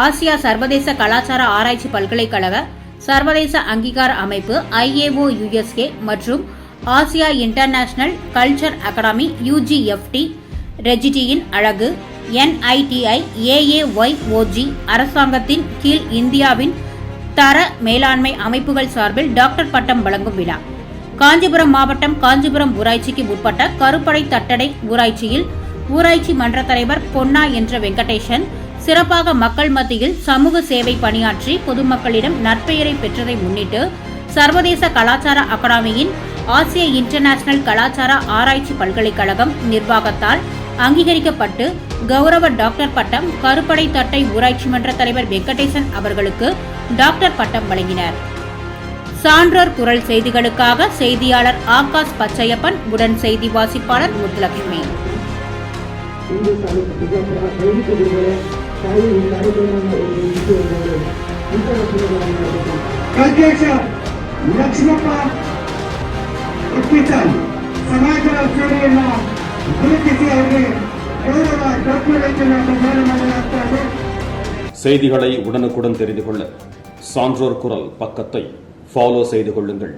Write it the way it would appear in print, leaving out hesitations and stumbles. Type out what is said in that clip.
Asia சர்வதேச கலாச்சார ஆராய்ச்சி பல்கலைக்கழக சர்வதேச அங்கீகார அமைப்பு IAO-USA மற்றும் Asia international culture academy UGFT ரெஜிடியின் அழகு NITI AAYOG அரசாங்கத்தின் கீழ் இந்தியாவின் தர மேலாண்மை அமைப்புகள் சார்பில் டாக்டர் பட்டம் வழங்கும் விழா. காஞ்சிபுரம் மாவட்டம் காஞ்சிபுரம் ஊராட்சிக்கு உட்பட்ட கருப்படை தட்டடை ஊராட்சியில் ஊராட்சி மன்ற தலைவர் பொன்னா என்ற வெங்கடேசன் சிறப்பாக மக்கள் மத்தியில் சமூக சேவை பணியாற்றி பொதுமக்களிடம் நற்பெயரை பெற்றதை முன்னிட்டு சர்வதேச கலாச்சார அகாடமியின் ஆசிய இன்டர்நேஷனல் கலாச்சார ஆராய்ச்சி பல்கலைக்கழகம் நிர்வாகத்தால் அங்கீகரிக்கப்பட்டு கௌரவ டாக்டர் பட்டம் கருப்படை தட்டை ஊராட்சி மன்ற தலைவர் வெங்கடேசன் அவர்களுக்கு டாக்டர் பட்டம் வழங்கினர். சான்றோர் குரல் செய்திகளுக்காக செய்தியாளர் ஆகாஷ் பச்சையப்பன், உடன் செய்தி வாசிப்பாளர் முத்துலட்சுமி. செய்திகளை உடனுக்குடன் தெரிந்து கொள்ள சான்றோர் குரல் பக்கத்தை ஃபாலோ செய்து கொள்ளுங்கள்.